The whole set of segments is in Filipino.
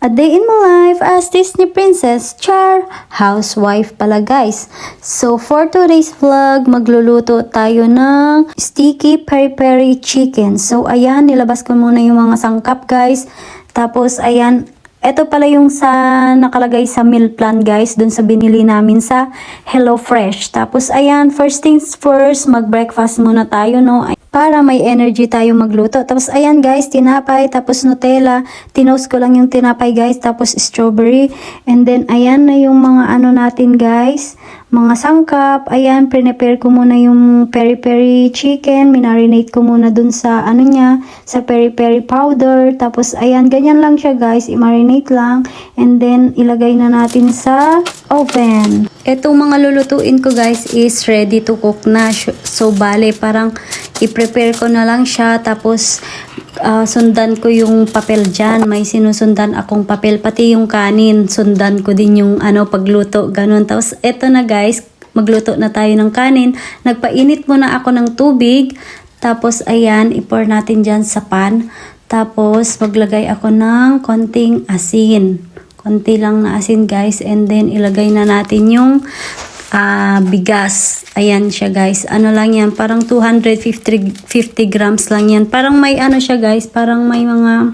A day in my life as Disney princess, char, housewife pala guys. So for today's vlog, magluluto tayo ng sticky peri-peri chicken. So ayan, nilabas ko muna yung mga sangkap guys. Tapos ayan, ito pala yung nakalagay sa meal plan guys, dun sa binili namin sa HelloFresh. Tapos ayan, first things first, mag-breakfast muna tayo no, para may energy tayo magluto. Tapos ayan guys, tinapay, tapos Nutella. Tinost ko lang yung tinapay guys, tapos strawberry. And then ayan na yung mga ano natin guys, mga sangkap. Ayan, prepare ko muna yung peri-peri chicken. Minarinate ko muna dun sa ano niya, sa peri-peri powder. Tapos ayan, ganyan lang siya guys, i-marinate lang. And then ilagay na natin sa oven. Etong mga lulutuin ko guys is ready to cook na. So bale, parang i-prepare ko na lang siya, tapos sundan ko yung papel dyan. May sinusundan akong papel, pati yung kanin, sundan ko din yung pagluto, ganun. Tapos eto na guys, magluto na tayo ng kanin. Nagpainit muna ako ng tubig, tapos ayan, i-pour natin dyan sa pan. Tapos maglagay ako ng konting asin. Konti lang na asin guys, and then ilagay na natin yung bigas. Ayan siya guys. Ano lang yan, parang 250 grams lang yan. Parang may ano siya guys, parang may mga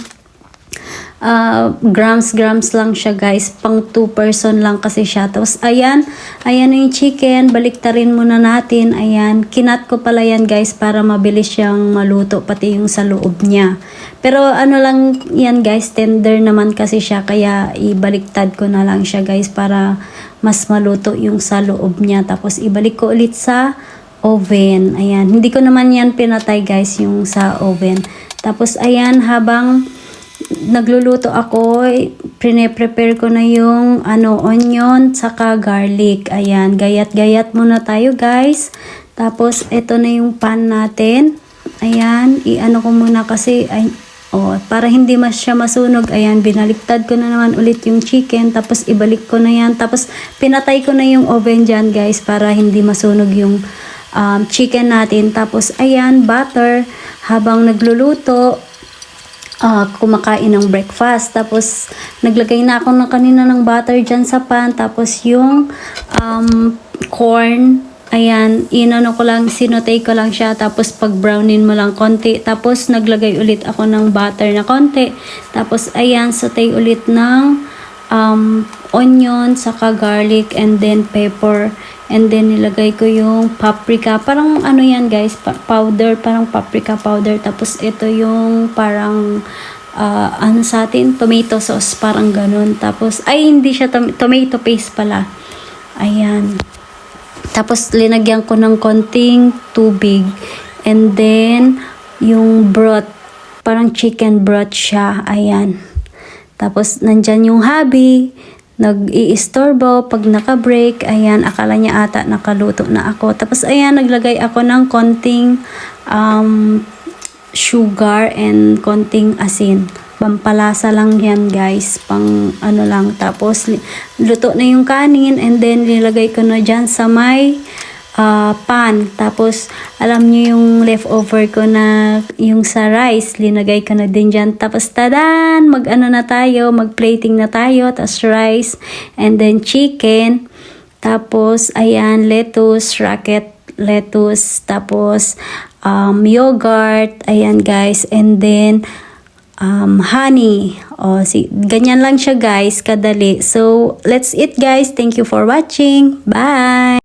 grams lang siya guys. Pang 2 person lang kasi siya. Tapos ayan na yung chicken. Baliktarin muna natin. Ayan, kinat ko pala yan guys para mabilis siyang maluto, pati yung sa loob niya. Pero ano lang yan guys, tender naman kasi siya, kaya ibaliktad ko na lang siya guys para mas maluto yung sa loob niya. Tapos ibalik ko ulit sa oven. Ayan, hindi ko naman yan pinatay guys yung sa oven. Tapos ayan, habang nagluluto ako, prepare ko na yung onion saka garlic. Ayan, gayat-gayat muna tayo guys. Tapos ito na yung pan natin. Ayan, ko muna kasi para hindi siya masunog. Ayan, binaliktad ko na naman ulit yung chicken, tapos ibalik ko na yan. Tapos pinatay ko na yung oven dyan guys para hindi masunog yung chicken natin. Tapos ayan, butter, habang nagluluto, kumakain ng breakfast. Tapos naglagay na ako kanina ng butter dyan sa pan. Tapos yung corn, ayan, sinotay ko lang siya. Tapos pag brownin mo lang konti. Tapos naglagay ulit ako ng butter na konti. Tapos ayan, sautay ulit ng onion, saka garlic, and then pepper. And then nilagay ko yung paprika. Parang yan guys, powder, parang paprika powder. Tapos ito yung parang sa atin, tomato sauce, parang ganun. Tapos hindi siya tomato paste pala. Ayan. Tapos linagyan ko ng konting tubig. And then yung broth, parang chicken broth siya. Ayan. Tapos nandyan yung hubby, nag-iistorbo pag naka-break. Ayan, akala niya ata nakaluto na ako. Tapos ayan, naglagay ako ng konting sugar and konting asin. Pampalasa lang yan guys, pang lang. Tapos luto na yung kanin, and then nilagay ko na dyan sa may pan. Tapos alam niyo yung leftover ko na yung sa rice, linagay ko na din dyan. Tapos tadan, na tayo, mag-plating na tayo. Tapos rice, and then chicken. Tapos ayan, lettuce, rocket lettuce. Tapos yogurt, ayan guys, and then honey. Ganyan lang siya guys, kadali. So let's eat guys. Thank you for watching. Bye.